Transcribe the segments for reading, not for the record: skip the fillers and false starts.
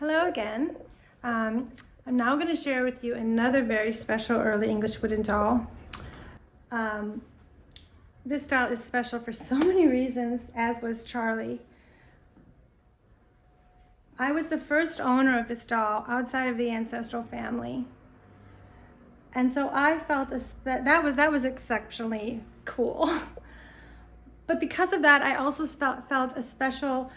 Hello again. I'm now going to share with you another very special early English wooden doll. This doll is special for so many reasons, as was Charlie. I was the first owner of this doll outside of the ancestral family. And so I felt that was exceptionally cool. But because of that, I also felt a special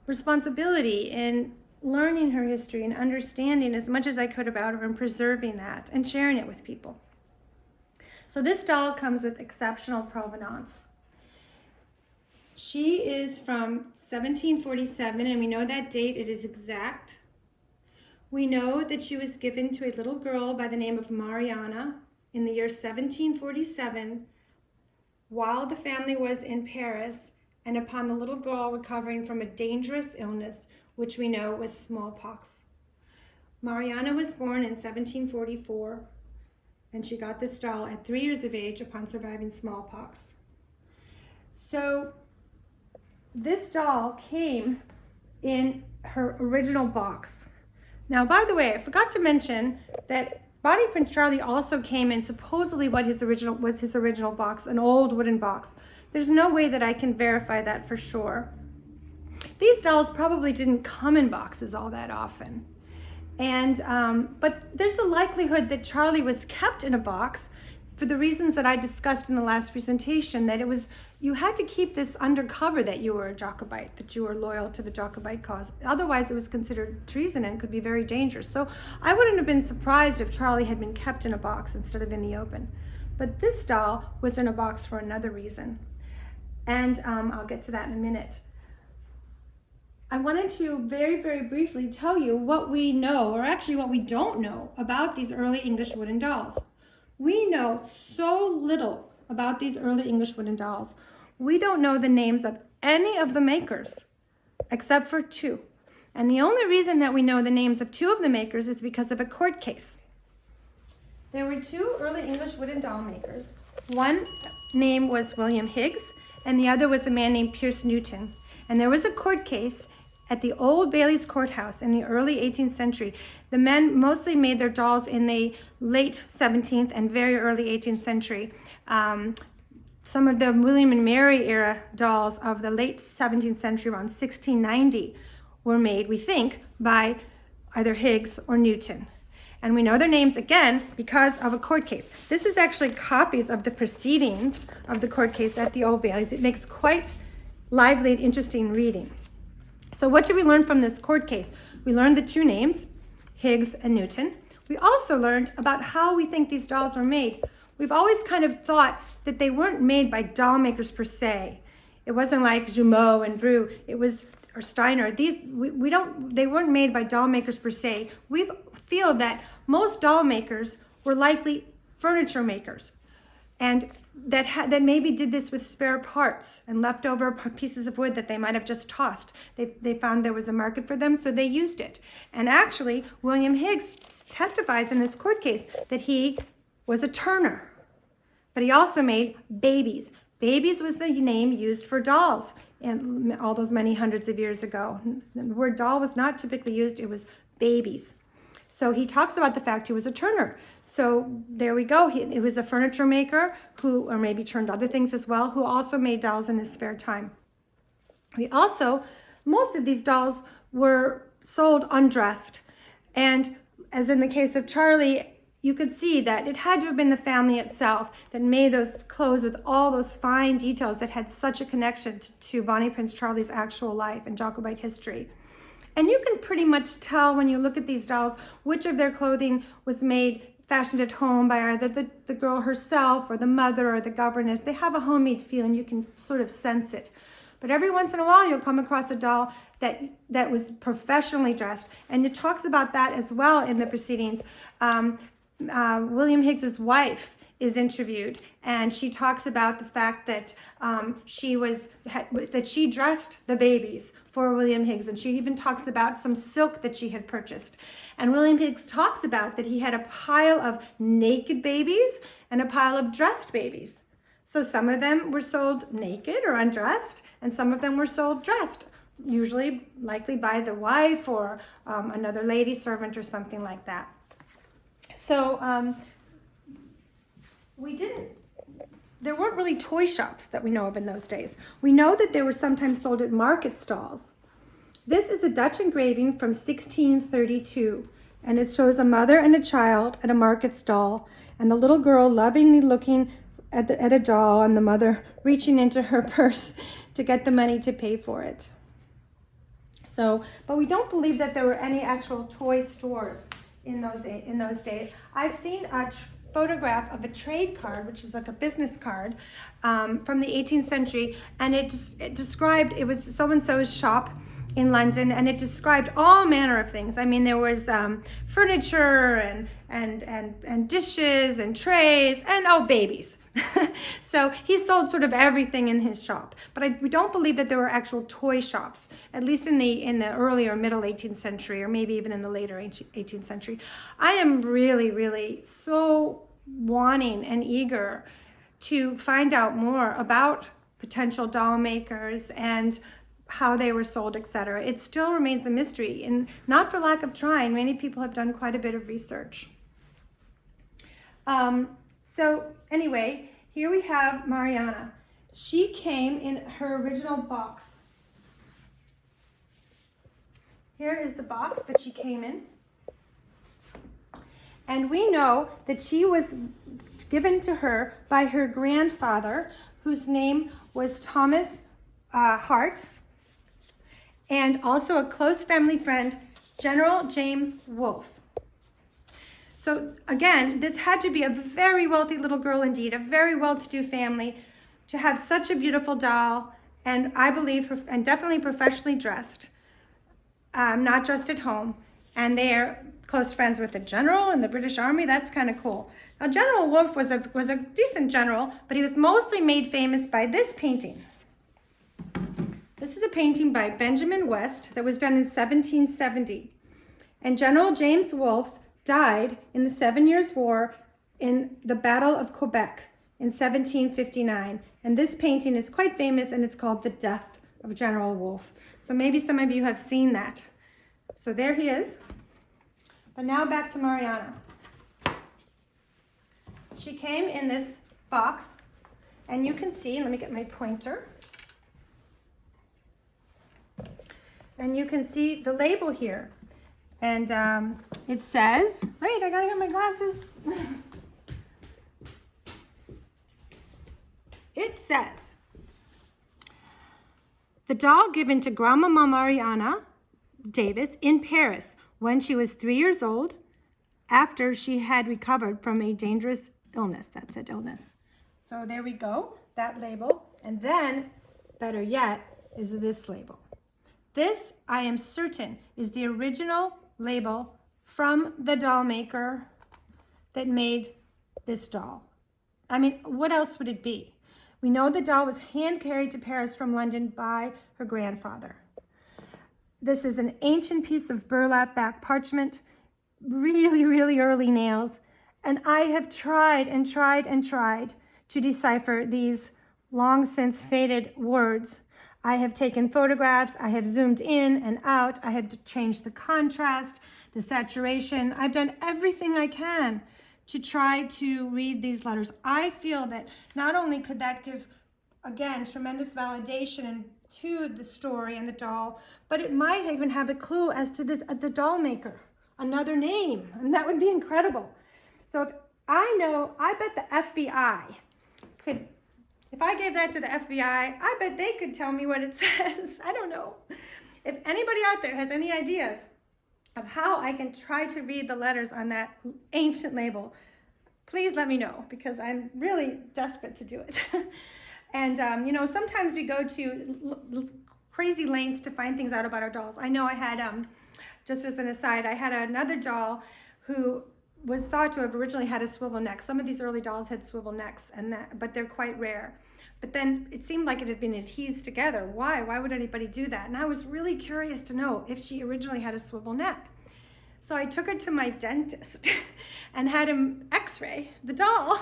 responsibility in learning her history and understanding as much as I could about her and preserving that and sharing it with people. So this doll comes with exceptional provenance. She is from 1747, and we know that date, it is exact. We know that she was given to a little girl by the name of Mariana in the year 1747 while the family was in Paris and upon the little girl recovering from a dangerous illness, which we know was smallpox. Mariana was born in 1744, and she got this doll at 3 years of age upon surviving smallpox. So this doll came in her original box. Now, by the way, I forgot to mention that Bonnie Prince Charlie also came in supposedly what his original box, an old wooden box. There's no way that I can verify that for sure. These dolls probably didn't come in boxes all that often. But there's the likelihood that Charlie was kept in a box for the reasons that I discussed in the last presentation, that you had to keep this undercover that you were a Jacobite, that you were loyal to the Jacobite cause. Otherwise, it was considered treason and could be very dangerous. So I wouldn't have been surprised if Charlie had been kept in a box instead of in the open. But this doll was in a box for another reason. And I'll get to that in a minute. I wanted to very, very briefly tell you what we know, or actually what we don't know, about these early English wooden dolls. We know so little about these early English wooden dolls. We don't know the names of any of the makers, except for two. And the only reason that we know the names of two of the makers is because of a court case. There were two early English wooden doll makers. One name was William Higgs, and the other was a man named Pierce Newton. And there was a court case at the Old Bailey's Courthouse in the early 18th century. The men mostly made their dolls in the late 17th and very early 18th century. Some of the William and Mary era dolls of the late 17th century, around 1690, were made, we think, by either Higgs or Newton. And we know their names, again, because of a court case. This is actually copies of the proceedings of the court case at the Old Bailey's. It makes quite lively and interesting reading. So what did we learn from this court case? We learned the two names, Higgs and Newton. We also learned about how we think these dolls were made. We've always kind of thought that they weren't made by doll makers per se. It wasn't like Jumeau and Bru, or Steiner. They weren't made by doll makers per se. We feel that most doll makers were likely furniture makers, and that maybe did this with spare parts and leftover pieces of wood that they might have just tossed. They found there was a market for them, so they used it. And actually, William Higgs testifies in this court case that he was a turner, but he also made babies. Babies was the name used for dolls in all those many hundreds of years ago. The word doll was not typically used, it was babies. So he talks about the fact he was a turner. So there we go. He was a furniture maker or maybe turned other things as well, who also made dolls in his spare time. Most of these dolls were sold undressed. And as in the case of Charlie, you could see that it had to have been the family itself that made those clothes with all those fine details that had such a connection to Bonnie Prince Charlie's actual life and Jacobite history. And you can pretty much tell when you look at these dolls which of their clothing was fashioned at home by either the girl herself or the mother or the governess. They have a homemade feel and you can sort of sense it. But every once in a while you'll come across a doll that was professionally dressed. And it talks about that as well in the proceedings. William Higgs's wife is interviewed, and she talks about the fact that she dressed the babies for William Higgs, and she even talks about some silk that she had purchased. And William Higgs talks about that he had a pile of naked babies and a pile of dressed babies. So some of them were sold naked or undressed, and some of them were sold dressed. usually likely by the wife or another lady servant or something like that. So there weren't really toy shops that we know of in those days. We know that they were sometimes sold at market stalls. This is a Dutch engraving from 1632, and it shows a mother and a child at a market stall, and the little girl lovingly looking at a doll, and the mother reaching into her purse to get the money to pay for it. So, but we don't believe that there were any actual toy stores in those days. I've seen a photograph of a trade card, which is like a business card from the 18th century, and it described, it was so-and-so's shop in London, and it described all manner of things. I mean, there was furniture and dishes and trays and babies. So he sold sort of everything in his shop. But we don't believe that there were actual toy shops, at least in the early or middle 18th century, or maybe even in the later 18th century. I am really, really so wanting and eager to find out more about potential doll makers and how they were sold, etc. It still remains a mystery, and not for lack of trying. Many people have done quite a bit of research. So anyway, here we have Mariana. She came in her original box. Here is the box that she came in. And we know that she was given to her by her grandfather, whose name was Thomas Hart, and also a close family friend, General James Wolfe. So again, this had to be a very wealthy little girl indeed, a very well-to-do family, to have such a beautiful doll, and I believe, and definitely professionally dressed, not just at home. And they're close friends with the general in the British Army. That's kind of cool. Now, General Wolfe was a decent general, but he was mostly made famous by this painting. This is a painting by Benjamin West that was done in 1770. And General James Wolfe died in the 7 Years' War in the Battle of Quebec in 1759. And this painting is quite famous, and it's called The Death of General Wolfe. So maybe some of you have seen that. So there he is. But now back to Mariana. She came in this box, and you can see, let me get my pointer. And you can see the label here. And it says, wait, I gotta get my glasses. It says, the doll given to Grandmama Mariana Davis in Paris when she was 3 years old, after she had recovered from a dangerous illness. That said illness. So there we go, that label. And then, better yet, is this label. This, I am certain, is the original label from the doll maker that made this doll. I mean, what else would it be? We know the doll was hand carried to Paris from London by her grandfather. This is an ancient piece of burlap back parchment, really, really early nails, and I have tried and tried and tried to decipher these long since faded words. I have taken photographs, I have zoomed in and out, I have changed the contrast, the saturation. I've done everything I can to try to read these letters. I feel that not only could that give, again, tremendous validation to the story and the doll, but it might even have a clue as to the doll maker, another name, and that would be incredible. So if I bet the FBI could, if I gave that to the FBI, I bet they could tell me what it says. I don't know. If anybody out there has any ideas of how I can try to read the letters on that ancient label, please let me know, because I'm really desperate to do it. And, you know, sometimes we go to crazy lengths to find things out about our dolls. I know I had, just as an aside, I had another doll who was thought to have originally had a swivel neck. Some of these early dolls had swivel necks, but they're quite rare. But then it seemed like it had been adhesed together. Why? Why would anybody do that? And I was really curious to know if she originally had a swivel neck. So I took her to my dentist and had him x-ray the doll.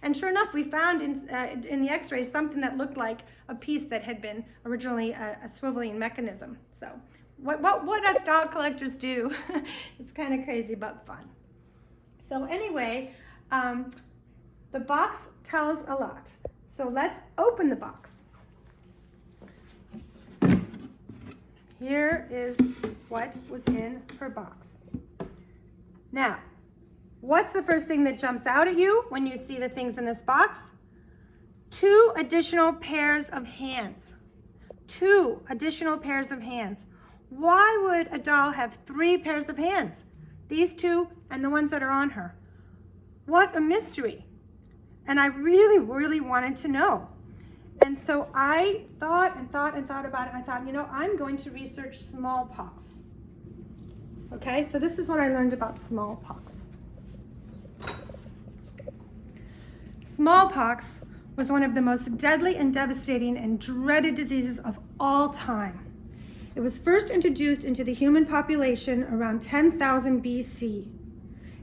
And sure enough, we found in the x-rays something that looked like a piece that had been originally a swiveling mechanism. So what us doll collectors do, it's kind of crazy but fun. So anyway, the box tells a lot. So let's open the box. Here is what was in her box. Now, what's the first thing that jumps out at you when you see the things in this box? 2 additional pairs of hands. 2 additional pairs of hands. Why would a doll have 3 pairs of hands? These 2 and the ones that are on her. What a mystery. And I really, really wanted to know. And so I thought about it, and I thought, you know, I'm going to research smallpox. Okay, so this is what I learned about smallpox. Smallpox was one of the most deadly and devastating and dreaded diseases of all time. It was first introduced into the human population around 10,000 BC.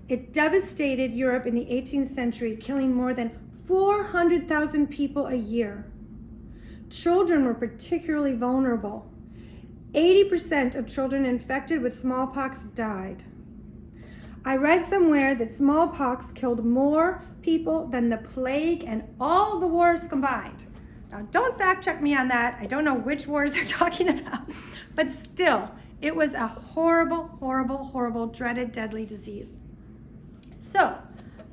It devastated Europe in the 18th century, killing more than 400,000 people a year. Children were particularly vulnerable. 80% of children infected with smallpox died. I read somewhere that smallpox killed more people than the plague and all the wars combined. Now, don't fact check me on that. I don't know which wars they're talking about, but still, it was a horrible, horrible, horrible, dreaded, deadly disease. So,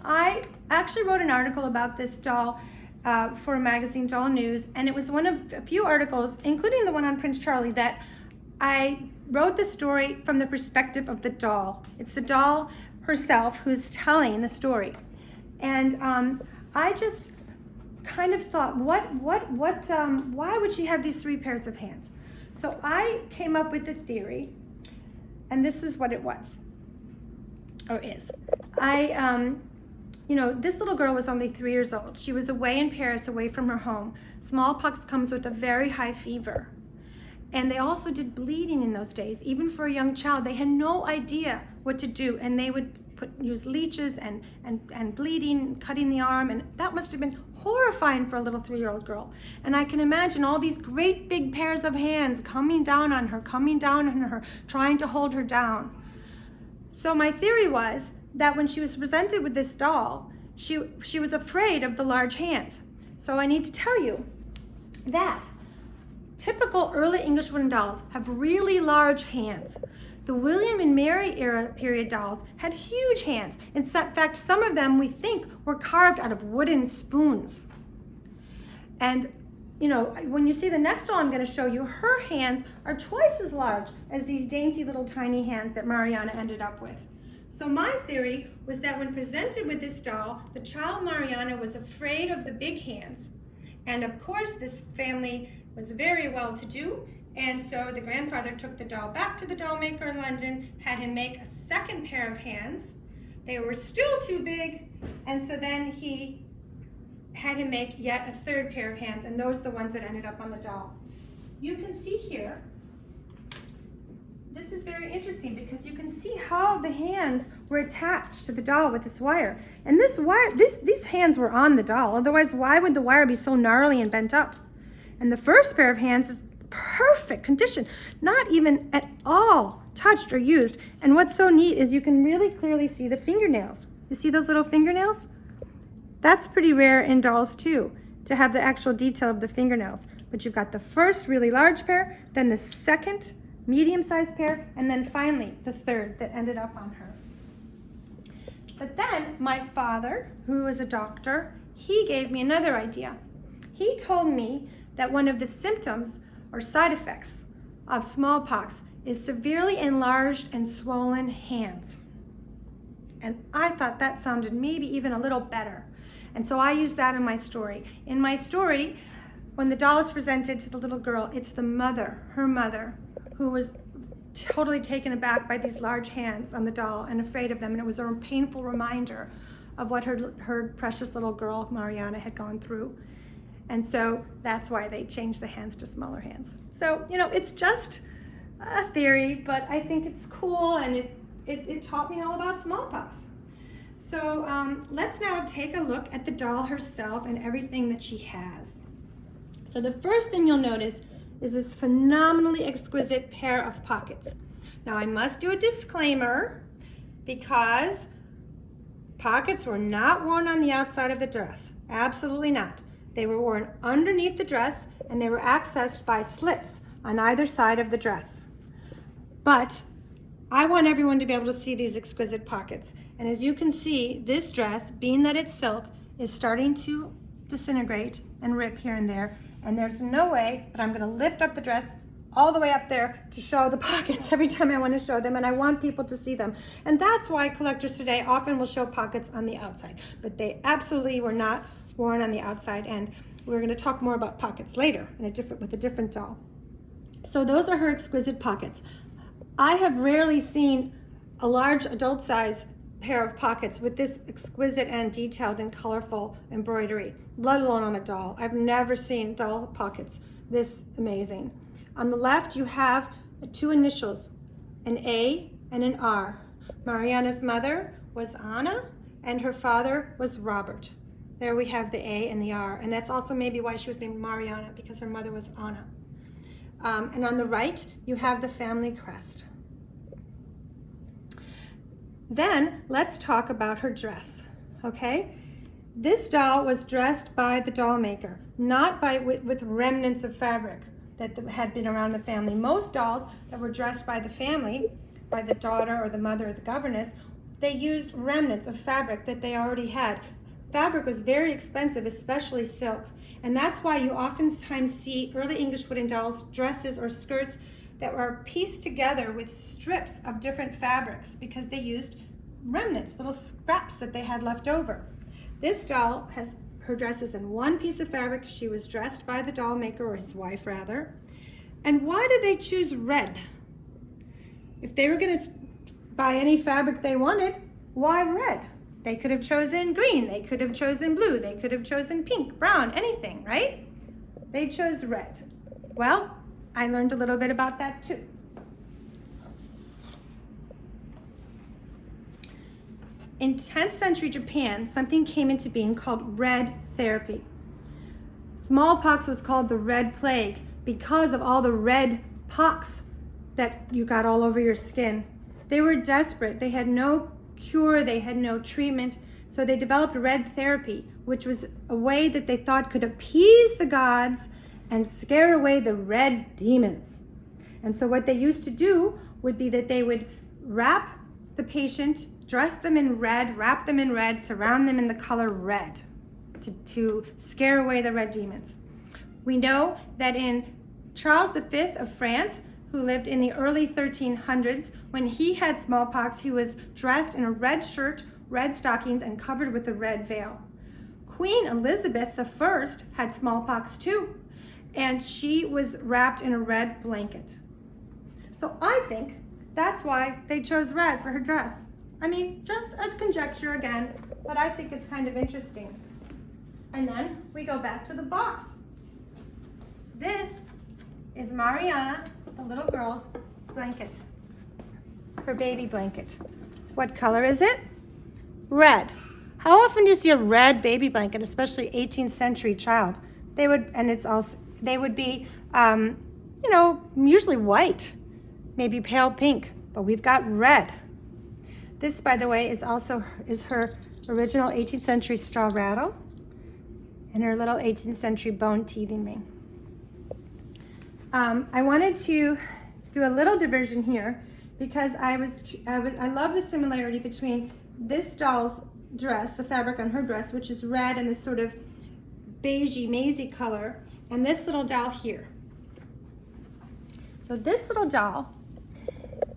I actually wrote an article about this doll for a magazine, Doll News, and it was one of a few articles, including the one on Prince Charlie, that I wrote the story from the perspective of the doll. It's the doll herself who's telling the story. And I just kind of thought, why would she have these 3 pairs of hands? So I came up with a theory, and this is what it was, or is. You know, this little girl was only 3 years old. She was away in Paris, away from her home. Smallpox comes with a very high fever. And they also did bleeding in those days. Even for a young child, they had no idea what to do. And they would use leeches and bleeding, cutting the arm. And that must have been horrifying for a little 3-year-old girl. And I can imagine all these great big pairs of hands coming down on her, trying to hold her down. So my theory was that when she was presented with this doll, she was afraid of the large hands. So I need to tell you that typical early English wooden dolls have really large hands. The William and Mary era period dolls had huge hands. In fact, some of them we think were carved out of wooden spoons. And you know, when you see the next doll I'm going to show you, her hands are twice as large as these dainty little tiny hands that Mariana ended up with. So my theory was that when presented with this doll, the child Mariana was afraid of the big hands. And of course, this family was very well-to-do, and so the grandfather took the doll back to the doll maker in London, had him make a second pair of hands. They were still too big, and so then he had him make yet a third pair of hands, and those are the ones that ended up on the doll. You can see here, this is very interesting because you can see how the hands were attached to the doll with this wire. And this wire, these hands were on the doll. Otherwise, why would the wire be so gnarly and bent up? And the first pair of hands is perfect condition, not even at all touched or used. And what's so neat is you can really clearly see the fingernails. You see those little fingernails? That's pretty rare in dolls too, to have the actual detail of the fingernails. But you've got the first really large pair, then the second medium-sized pair, and then finally the third that ended up on her. But then my father, who was a doctor, he gave me another idea. He told me that one of the symptoms or side effects of smallpox is severely enlarged and swollen hands. And I thought that sounded maybe even a little better. And so I used that in my story. In my story, when the doll is presented to the little girl, it's the mother, her mother, who was totally taken aback by these large hands on the doll and afraid of them. And it was a painful reminder of what her precious little girl, Mariana, had gone through. And so that's why they changed the hands to smaller hands. So, you know, it's just a theory, but I think it's cool, and it taught me all about smallpox. So let's now take a look at the doll herself and everything that she has. So the first thing you'll notice is this phenomenally exquisite pair of pockets. Now I must do a disclaimer because pockets were not worn on the outside of the dress. Absolutely not. They were worn underneath the dress and they were accessed by slits on either side of the dress. But I want everyone to be able to see these exquisite pockets. And as you can see, this dress, being that it's silk, is starting to disintegrate and rip here and there. And there's no way that I'm gonna lift up the dress all the way up there to show the pockets every time I want to show them, and I want people to see them. And that's why collectors today often will show pockets on the outside, but they absolutely were not worn on the outside, and we're going to talk more about pockets later with a different doll. So those are her exquisite pockets. I have rarely seen a large adult size pair of pockets with this exquisite and detailed and colorful embroidery, let alone on a doll. I've never seen doll pockets this amazing. On the left, you have two initials, an A and an R. Mariana's mother was Anna, and her father was Robert. There we have the A and the R, and that's also maybe why she was named Mariana, because her mother was Anna. And on the right, you have the family crest. Then, let's talk about her dress, okay? This doll was dressed by the doll maker, not with remnants of fabric that had been around the family. Most dolls that were dressed by the family, by the daughter or the mother or the governess, they used remnants of fabric that they already had. Fabric was very expensive, especially silk, and that's why you oftentimes see early English wooden dolls' dresses or skirts that were pieced together with strips of different fabrics because they used remnants, little scraps that they had left over. This doll has her dress is in one piece of fabric. She was dressed by the doll maker, or his wife rather. And why did they choose red? If they were going to buy any fabric they wanted, why red? They could have chosen green, they could have chosen blue, they could have chosen pink, brown, anything, right? They chose red. Well, I learned a little bit about that too. In 10th century Japan, something came into being called red therapy. Smallpox was called the red plague because of all the red pox that you got all over your skin. They were desperate. They had no cure, they had no treatment, so they developed red therapy, which was a way that they thought could appease the gods and scare away the red demons. And so what they used to do would be that they would wrap the patient, dress them in red, wrap them in red, surround them in the color red to scare away the red demons. We know that in Charles V of France, who lived in the early 1300s, when he had smallpox, he was dressed in a red shirt, red stockings, and covered with a red veil. Queen Elizabeth I had smallpox too, and she was wrapped in a red blanket. So I think that's why they chose red for her dress. I mean, just a conjecture again, but I think it's kind of interesting. And then we go back to the box. This is Mariana, the little girl's blanket, her baby blanket. What color is it? Red. How often do you see a red baby blanket, especially 18th century child? They would be, usually white, maybe pale pink, but we've got red. This, by the way, is her original 18th century straw rattle and her little 18th century bone teething ring. I wanted to do a little diversion here because I love the similarity between this doll's dress, the fabric on her dress, which is red and this sort of beigey, maizy color, and this little doll here. So this little doll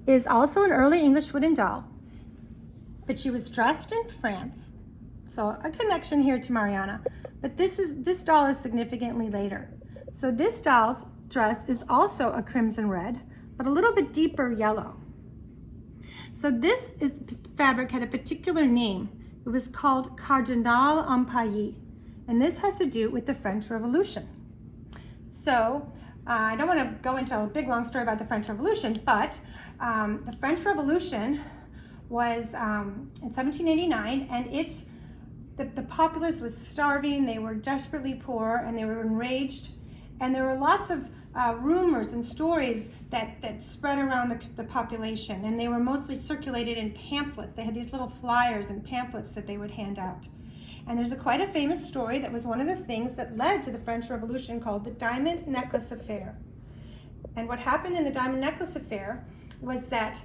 is also an early English wooden doll, but she was dressed in France. So a connection here to Mariana, but this doll is significantly later. So this doll's dress is also a crimson red, but a little bit deeper yellow. So this fabric had a particular name. It was called Cardinal Empaillé, and this has to do with the French Revolution. So I don't want to go into a big long story about the French Revolution, but the French Revolution was in 1789, and the populace was starving, they were desperately poor, and they were enraged, and there were lots of rumors and stories that spread around the population, and they were mostly circulated in pamphlets. They had these little flyers and pamphlets that they would hand out. And there's quite a famous story that was one of the things that led to the French Revolution called the Diamond Necklace Affair. And what happened in the Diamond Necklace Affair was that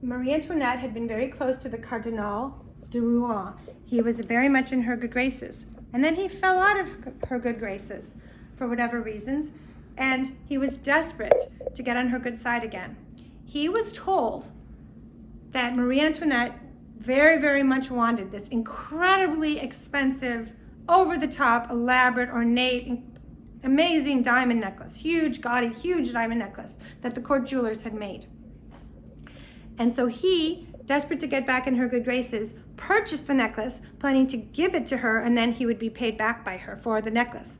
Marie Antoinette had been very close to the Cardinal de Rouen. He was very much in her good graces. And then he fell out of her good graces for whatever reasons, and he was desperate to get on her good side again. He was told that Marie Antoinette very, very much wanted this incredibly expensive, over-the-top, elaborate, ornate, amazing diamond necklace, huge, gaudy, huge diamond necklace that the court jewelers had made. And so he, desperate to get back in her good graces, purchased the necklace, planning to give it to her, and then he would be paid back by her for the necklace.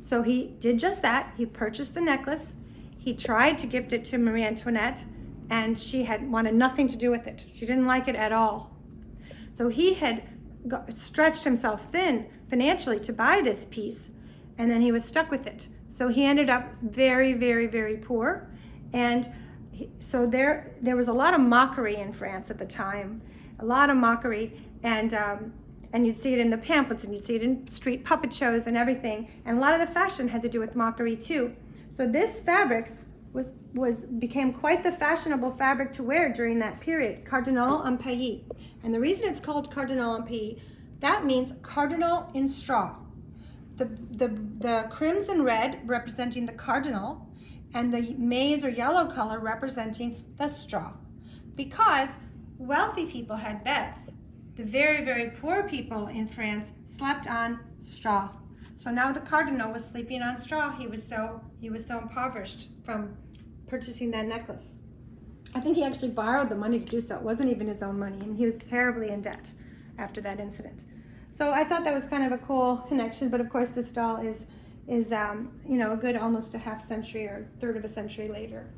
So he did just that. He purchased the necklace. He tried to gift it to Marie Antoinette, and she had wanted nothing to do with it. She didn't like it at all. So he had stretched himself thin financially to buy this piece, and then he was stuck with it. So he ended up very, very, very poor. And so there was a lot of mockery in France at the time, a lot of mockery, and you'd see it in the pamphlets, and you'd see it in street puppet shows and everything. And a lot of the fashion had to do with mockery too. So this fabric became quite the fashionable fabric to wear during that period, cardinal en paillis. And the reason it's called cardinal en paillis, that means cardinal in straw. The crimson red representing the cardinal, and the maize or yellow color representing the straw. Because wealthy people had beds, the very, very poor people in France slept on straw. So now the cardinal was sleeping on straw. He was so impoverished from purchasing that necklace. I think he actually borrowed the money to do so. It wasn't even his own money, and he was terribly in debt after that incident. So I thought that was kind of a cool connection, but of course this doll is a good almost a half century or third of a century later.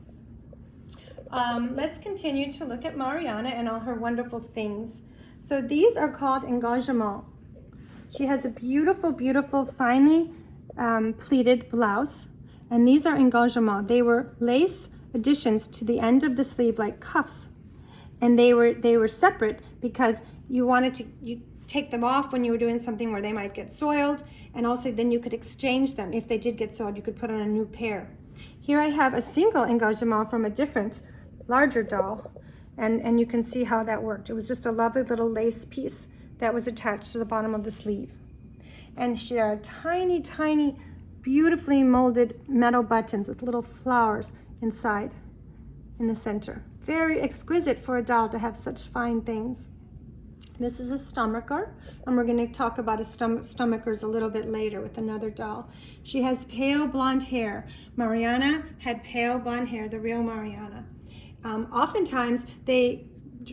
Let's continue to look at Mariana and all her wonderful things. So these are called engagements. She has a beautiful, beautiful, finely pleated blouse, and these are engagements. They were lace additions to the end of the sleeve, like cuffs, and they were separate because you take them off when you were doing something where they might get soiled, and also then you could exchange them. If they did get soiled, you could put on a new pair. Here I have a single engagement from a different, larger doll, and you can see how that worked. It was just a lovely little lace piece that was attached to the bottom of the sleeve. And she had tiny, tiny, beautifully molded metal buttons with little flowers inside in the center. Very exquisite for a doll to have such fine things. This is a stomacher, and we're going to talk about stomachers a little bit later with another doll. She has pale blonde hair. Mariana had pale blonde hair, the real Mariana. Oftentimes, they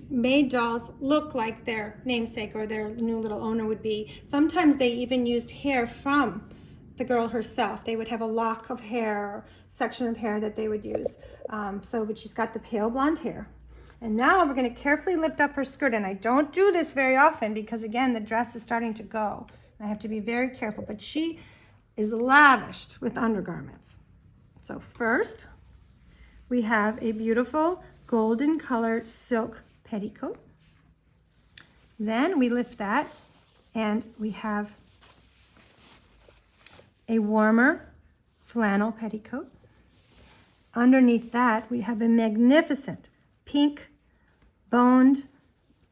made dolls look like their namesake or their new little owner would be. Sometimes they even used hair from the girl herself. They would have a lock of hair or section of hair that they would use. But she's got the pale blonde hair. And now we're going to carefully lift up her skirt. And I don't do this very often because, again, the dress is starting to go. I have to be very careful. But she is lavished with undergarments. So first, we have a beautiful golden colored silk petticoat. Then we lift that and we have a warmer flannel petticoat. Underneath that, we have a magnificent pink boned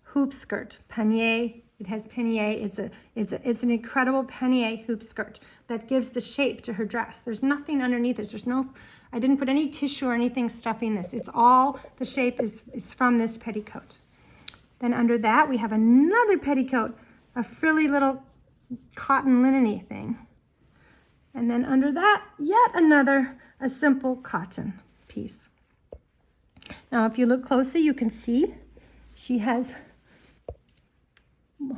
hoop skirt, pannier. It has pannier. It's an incredible pannier hoop skirt that gives the shape to her dress. There's nothing underneath it. I didn't put any tissue or anything stuffing this. It's all, the shape is from this petticoat. Then under that, we have another petticoat, a frilly little cotton linen-y thing. And then under that, yet another, a simple cotton piece. Now, if you look closely, you can see she has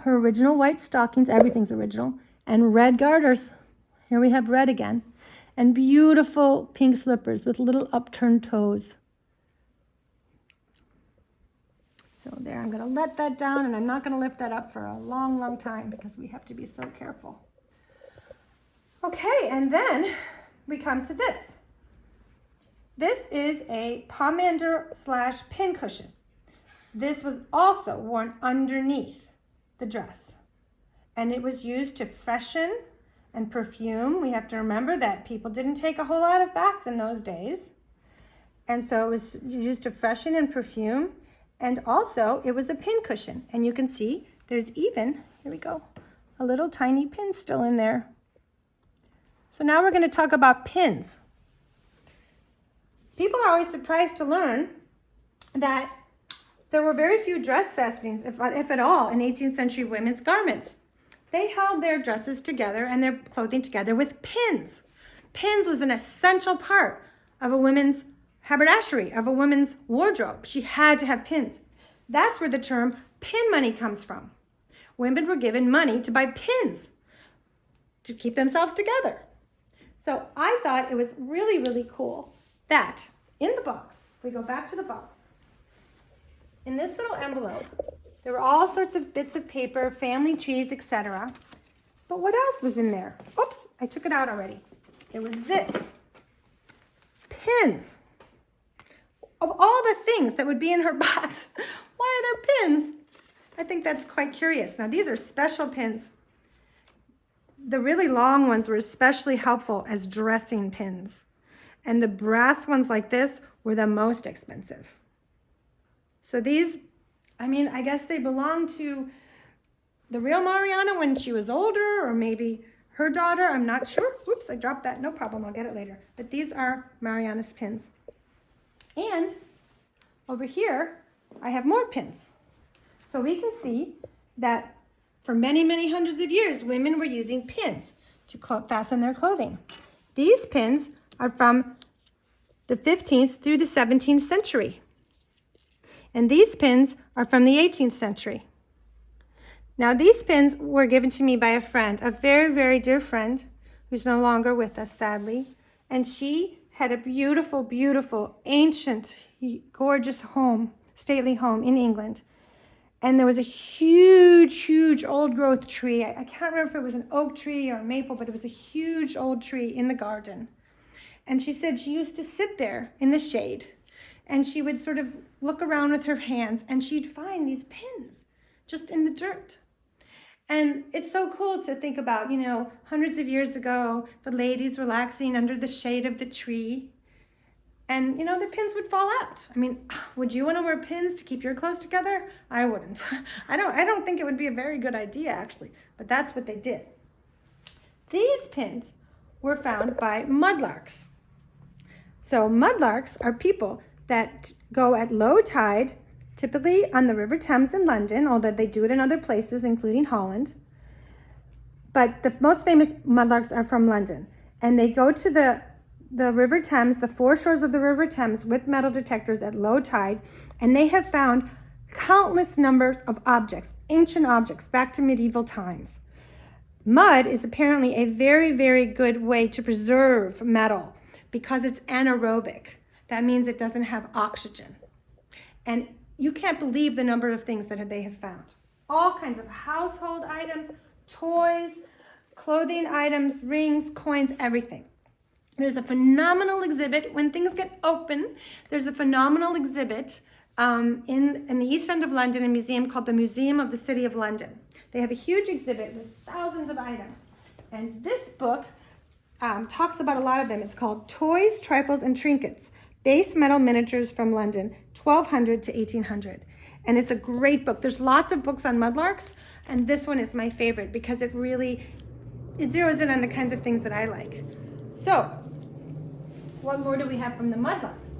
her original white stockings, everything's original, and red garters. Here we have red again. And beautiful pink slippers with little upturned toes. So there, I'm gonna let that down, and I'm not gonna lift that up for a long, long time because we have to be so careful. Okay, and then we come to this. This is a pomander / pin cushion. This was also worn underneath the dress, and it was used to freshen and perfume. We have to remember that people didn't take a whole lot of baths in those days, and so it was used to freshen and perfume, and also it was a pin cushion. And you can see there's even, here we go, a little tiny pin still in there. So now we're going to talk about pins. People are always surprised to learn that there were very few dress fastenings, if at all, in 18th century women's garments. They held their dresses together and their clothing together with pins. Pins was an essential part of a woman's haberdashery, of a woman's wardrobe. She had to have pins. That's where the term pin money comes from. Women were given money to buy pins to keep themselves together. So I thought it was really, really cool that in the box, if we go back to the box, in this little envelope, there were all sorts of bits of paper, family trees, etc. But what else was in there? Oops, I took it out already. It was this. Pins. Of all the things that would be in her box, why are there pins? I think that's quite curious. Now, these are special pins. The really long ones were especially helpful as dressing pins. And the brass ones like this were the most expensive. So these, I mean, I guess they belong to the real Mariana when she was older, or maybe her daughter, I'm not sure. Oops, I dropped that, no problem, I'll get it later. But these are Mariana's pins. And over here, I have more pins. So we can see that for many, many hundreds of years, women were using pins to fasten their clothing. These pins are from the 15th through the 17th century. And these pins are from the 18th century. Now, these pins were given to me by a friend, a very, very dear friend, who's no longer with us, sadly. And she had a beautiful, beautiful, ancient, gorgeous home, stately home in England. And there was a huge, huge old growth tree. I can't remember if it was an oak tree or a maple, but it was a huge old tree in the garden. And she said she used to sit there in the shade, and she would sort of look around with her hands, and she'd find these pins just in the dirt. And it's so cool to think about, you know, hundreds of years ago, the ladies relaxing under the shade of the tree, and, you know, their pins would fall out. I mean, would you want to wear pins to keep your clothes together? I wouldn't. I don't think it would be a very good idea, actually, but that's what they did. These pins were found by mudlarks. So mudlarks are people that go at low tide, typically on the River Thames in London, although they do it in other places, including Holland. But the most famous mudlarks are from London. And they go to the River Thames, the foreshores of the River Thames, with metal detectors at low tide, and they have found countless numbers of objects, ancient objects, back to medieval times. Mud is apparently a very, very good way to preserve metal because it's anaerobic. That means it doesn't have oxygen. And you can't believe the number of things that they have found. All kinds of household items, toys, clothing items, rings, coins, everything. There's a phenomenal exhibit. When things get open, there's a phenomenal exhibit in the East End of London, a museum called the Museum of the City of London. They have a huge exhibit with thousands of items. And this book talks about a lot of them. It's called Toys, Trifles, and Trinkets, Base Metal Miniatures from London, 1200 to 1800. And it's a great book. There's lots of books on mudlarks, and this one is my favorite because it zeroes in on the kinds of things that I like. So, what more do we have from the mudlarks?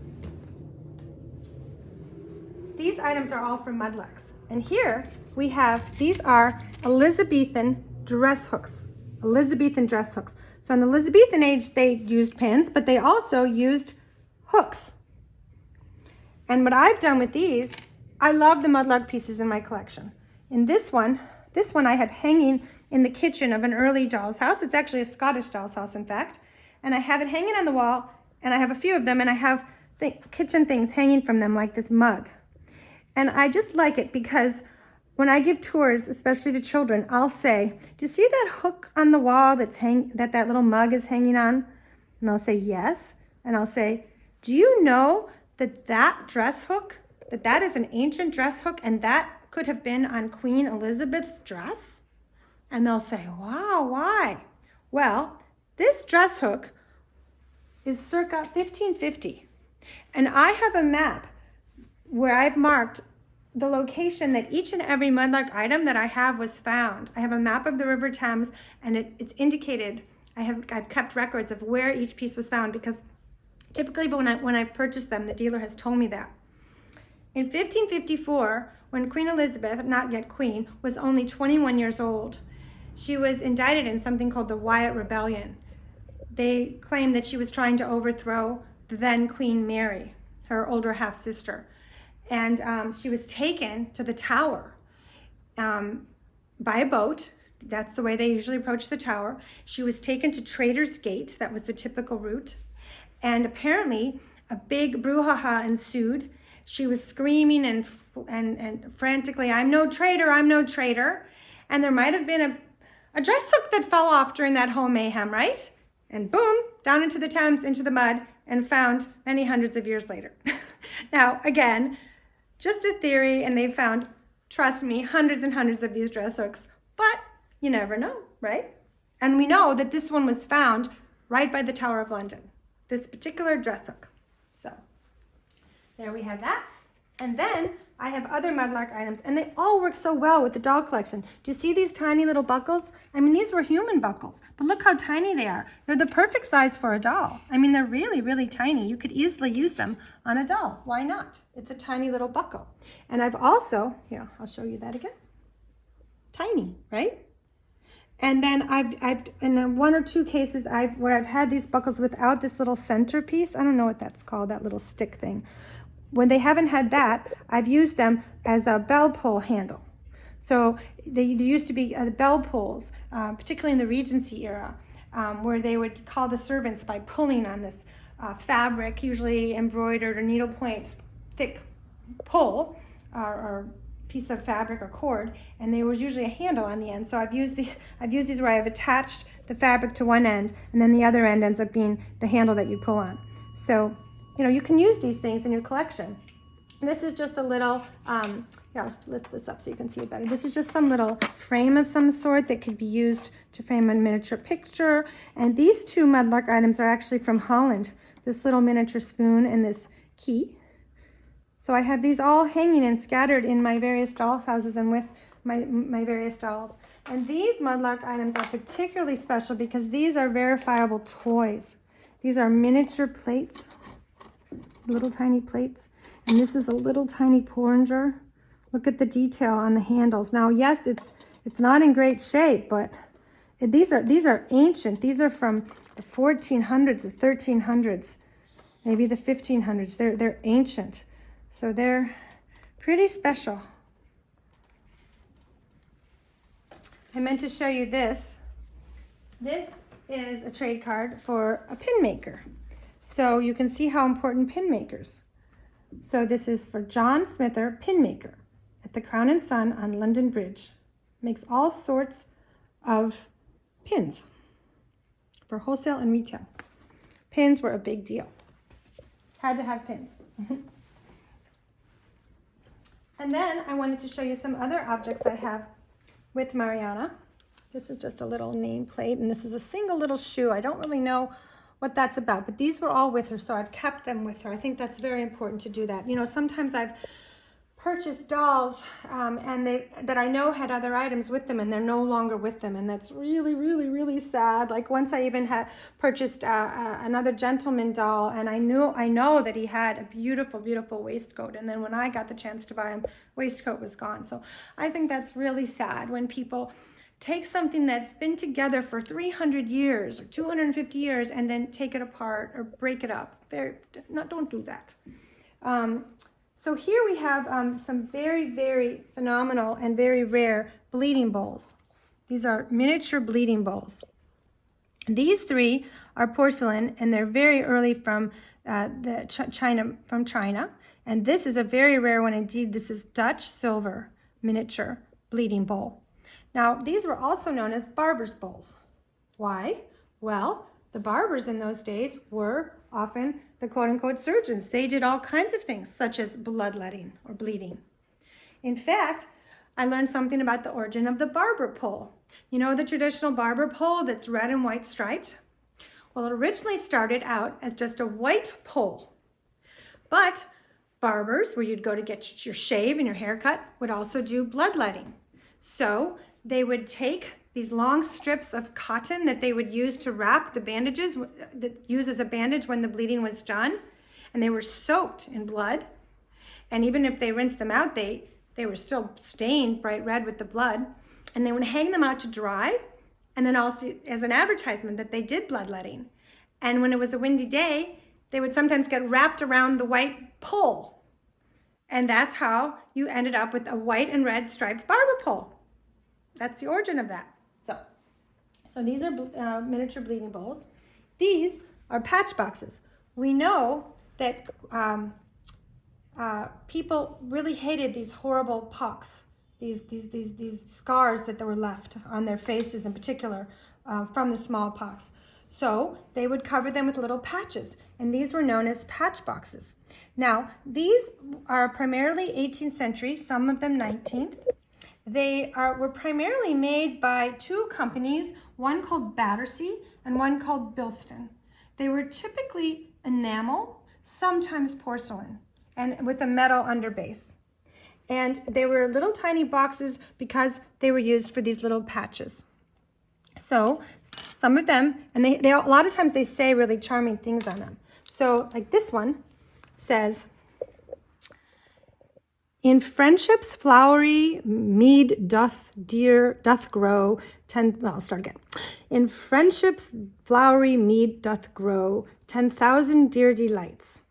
These items are all from mudlarks. And here we have, these are Elizabethan dress hooks. Elizabethan dress hooks. So in the Elizabethan age, they used pins, but they also used hooks. And what I've done with these, I love the mudlark pieces in my collection. In this one I have hanging in the kitchen of an early doll's house. It's actually a Scottish doll's house, in fact. And I have it hanging on the wall, and I have a few of them, and I have kitchen things hanging from them, like this mug. And I just like it because when I give tours, especially to children, I'll say, do you see that hook on the wall that little mug is hanging on? And they'll say, yes. And I'll say, do you know that dress hook, that is an ancient dress hook, and that could have been on Queen Elizabeth's dress? And they'll say, wow, why? Well, this dress hook is circa 1550. And I have a map where I've marked the location that each and every mudlark item that I have was found. I have a map of the River Thames, and it's indicated. I've kept records of where each piece was found, because typically when I purchased them, the dealer has told me that. In 1554, when Queen Elizabeth, not yet queen, was only 21 years old, she was indicted in something called the Wyatt Rebellion. They claimed that she was trying to overthrow the then Queen Mary, her older half-sister. And she was taken to the Tower by a boat. That's the way they usually approach the Tower. She was taken to Traitor's Gate. That was the typical route. And apparently a big brouhaha ensued. She was screaming and frantically, I'm no traitor, I'm no traitor. And there might have been a dress hook that fell off during that whole mayhem, right? And boom, down into the Thames, into the mud, and found many hundreds of years later. Now, again, just a theory, and they've found, trust me, hundreds and hundreds of these dress hooks, but you never know, right? And we know that this one was found right by the Tower of London, this particular dress hook. So there we have that. And then I have other mudlark items, and they all work so well with the doll collection. Do you see these tiny little buckles? I mean, these were human buckles, but look how tiny they are. They're the perfect size for a doll. I mean, they're really, really tiny. You could easily use them on a doll. Why not? It's a tiny little buckle. And I've also, here, I'll show you that again. Tiny, right? And then I've in one or two cases where I've had these buckles without this little centerpiece. I don't know what that's called, that little stick thing. When they haven't had that, I've used them as a bell pull handle. So there used to be bell pulls, particularly in the Regency era, where they would call the servants by pulling on this fabric, usually embroidered or needlepoint thick pull or piece of fabric or cord, and there was usually a handle on the end. So I've used these where I've attached the fabric to one end, and then the other end ends up being the handle that you pull on. So you know, you can use these things in your collection. And this is just a little, here, I'll lift this up so you can see it better. This is just some little frame of some sort that could be used to frame a miniature picture. And these two mudlark items are actually from Holland, this little miniature spoon and this key. So I have these all hanging and scattered in my various doll houses and with my various dolls. And these mudlark items are particularly special because these are verifiable toys. These are miniature plates. Little tiny plates, and this is a little tiny porringer. Look at the detail on the handles. Now, yes, it's not in great shape, but these are ancient. These are from the 1400s, the 1300s, maybe the 1500s. They're ancient, so they're pretty special. I meant to show you this. This is a trade card for a pin maker. So you can see how important pin makers. So this is for John Smither, pin maker, at the Crown and Son on London Bridge. Makes all sorts of pins for wholesale and retail. Pins were a big deal. Had to have pins. And then I wanted to show you some other objects I have with Mariana. This is just a little nameplate, and this is a single little shoe. I don't really know what that's about, but these were all with her, so I've kept them with her. I think that's very important to do that. You know, sometimes I've purchased dolls that I know had other items with them, and they're no longer with them, and that's really, really, really sad. Like once I even had purchased another gentleman doll, and I know that he had a beautiful, beautiful waistcoat, and then when I got the chance to buy him, waistcoat was gone. So I think that's really sad when people take something that's been together for 300 years or 250 years and then take it apart or break it up. Don't do that. So here we have some very, very phenomenal and very rare bleeding bowls. These are miniature bleeding bowls. These three are porcelain, and they're very early from China. And this is a very rare one indeed. This is Dutch silver miniature bleeding bowl. Now, these were also known as barber's bowls. Why? Well, the barbers in those days were often the quote-unquote surgeons. They did all kinds of things, such as bloodletting or bleeding. In fact, I learned something about the origin of the barber pole. You know the traditional barber pole that's red and white striped? Well, it originally started out as just a white pole. But barbers, where you'd go to get your shave and your haircut, would also do bloodletting. So they would take these long strips of cotton that they would use to wrap the bandages, use as a bandage when the bleeding was done, and they were soaked in blood. And even if they rinsed them out, they were still stained bright red with the blood. And they would hang them out to dry, and then also as an advertisement that they did bloodletting. And when it was a windy day, they would sometimes get wrapped around the white pole. And that's how you ended up with a white and red striped barber pole. That's the origin of that. So these are miniature bleeding bowls. These are patch boxes. We know that people really hated these horrible pox, these scars that were left on their faces in particular from the smallpox. So they would cover them with little patches, and these were known as patch boxes. Now, these are primarily 18th century, some of them 19th. They were primarily made by two companies, one called Battersea and one called Bilston. They were typically enamel, sometimes porcelain, and with a metal underbase. And they were little tiny boxes because they were used for these little patches. So some of them, and they a lot of times they say really charming things on them. So like this one says, "In friendship's flowery mead doth grow I'll start again. In friendship's flowery mead doth grow 10,000 dear delights.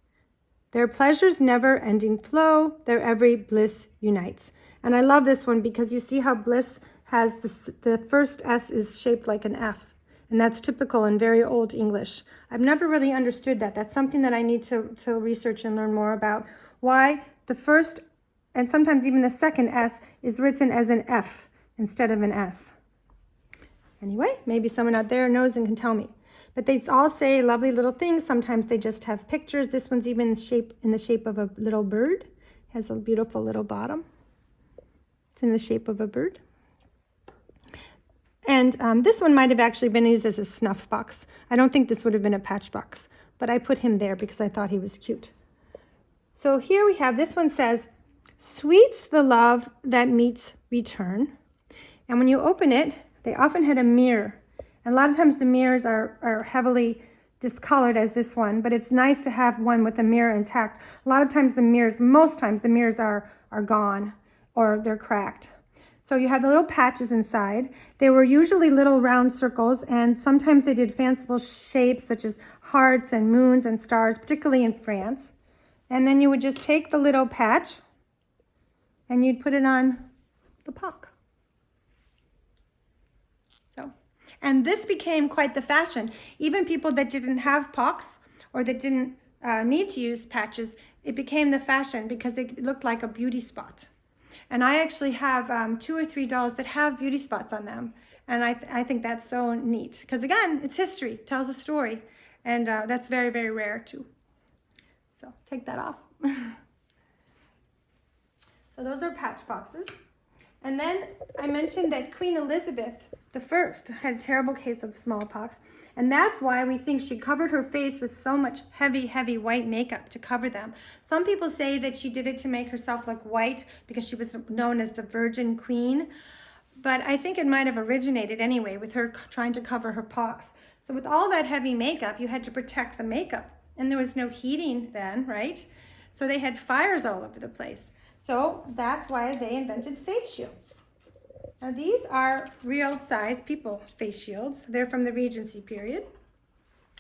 Their pleasures never ending flow, their every bliss unites." And I love this one because you see how bliss has the first S is shaped like an F. And that's typical in very old English. I've never really understood that. That's something that I need to research and learn more about. Why the first and sometimes even the second S is written as an F instead of an S. Anyway, maybe someone out there knows and can tell me. But they all say lovely little things. Sometimes they just have pictures. This one's even in the shape of a little bird. It has a beautiful little bottom. It's in the shape of a bird. And this one might have actually been used as a snuff box. I don't think this would have been a patch box, but I put him there because I thought he was cute. So here we have, this one says, "Sweet's the love that meets return." And when you open it, they often had a mirror. And a lot of times the mirrors are heavily discolored as this one, but it's nice to have one with the mirror intact. A lot of times most times the mirrors are gone or they're cracked. So you have the little patches inside. They were usually little round circles, and sometimes they did fanciful shapes such as hearts and moons and stars, particularly in France. And then you would just take the little patch and you'd put it on the puck. And this became quite the fashion. Even people that didn't have pox or that didn't need to use patches, it became the fashion because it looked like a beauty spot. And I actually have 2 or 3 dolls that have beauty spots on them. And I think that's so neat. Because again, it's history, it tells a story. And that's very, very rare too. So take that off. So those are patch boxes. And then I mentioned that Queen Elizabeth I had a terrible case of smallpox. And that's why we think she covered her face with so much heavy, heavy white makeup to cover them. Some people say that she did it to make herself look white because she was known as the Virgin Queen. But I think it might have originated anyway with her trying to cover her pox. So with all that heavy makeup, you had to protect the makeup. And there was no heating then, right? So they had fires all over the place. So that's why they invented face shields. Now these are real size people face shields. They're from the Regency period.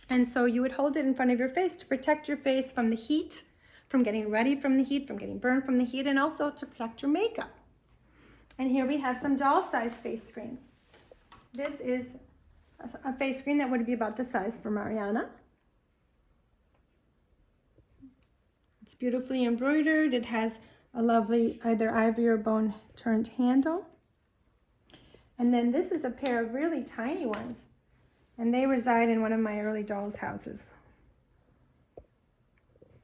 And so you would hold it in front of your face to protect your face from the heat, from getting ready from the heat, from getting burned from the heat, and also to protect your makeup. And here we have some doll size face screens. This is a face screen that would be about the size for Mariana. It's beautifully embroidered. It has a lovely either ivory or bone turned handle. And then this is a pair of really tiny ones, and they reside in one of my early dolls' houses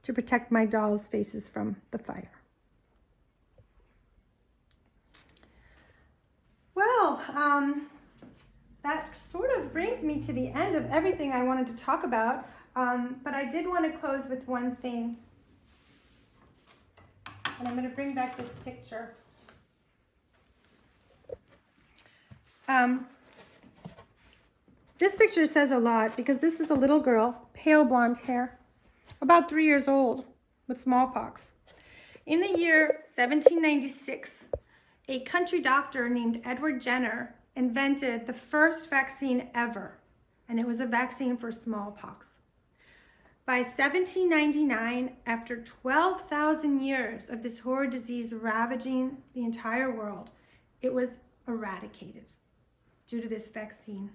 to protect my dolls' faces from the fire. Well, that sort of brings me to the end of everything I wanted to talk about, but I did want to close with one thing. And I'm going to bring back this picture. This picture says a lot because this is a little girl, pale blonde hair, about 3 years old, with smallpox. In the year 1796, a country doctor named Edward Jenner invented the first vaccine ever, and it was a vaccine for smallpox. By 1799, after 12,000 years of this horrid disease ravaging the entire world, it was eradicated due to this vaccine.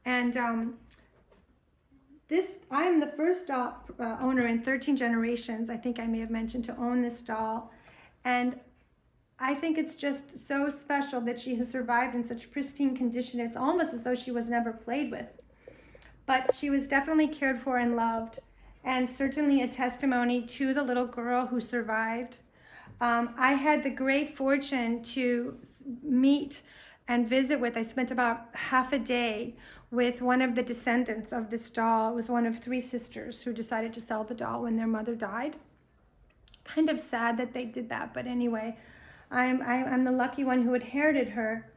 And I am the first doll owner in 13 generations, I think I may have mentioned, to own this doll. And I think it's just so special that she has survived in such pristine condition. It's almost as though she was never played with. But she was definitely cared for and loved, and certainly a testimony to the little girl who survived. I had the great fortune to meet and visit with, I spent about half a day with one of the descendants of this doll. It was one of 3 sisters who decided to sell the doll when their mother died. Kind of sad that they did that, but anyway, I'm the lucky one who inherited her,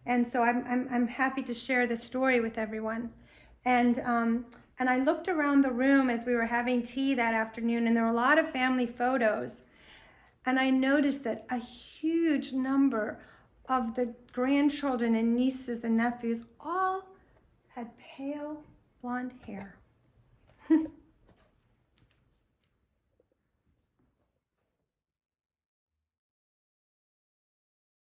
and so I'm happy to share this story with everyone. And I looked around the room as we were having tea that afternoon, and there were a lot of family photos, and I noticed that a huge number of the grandchildren and nieces and nephews all had pale blonde hair.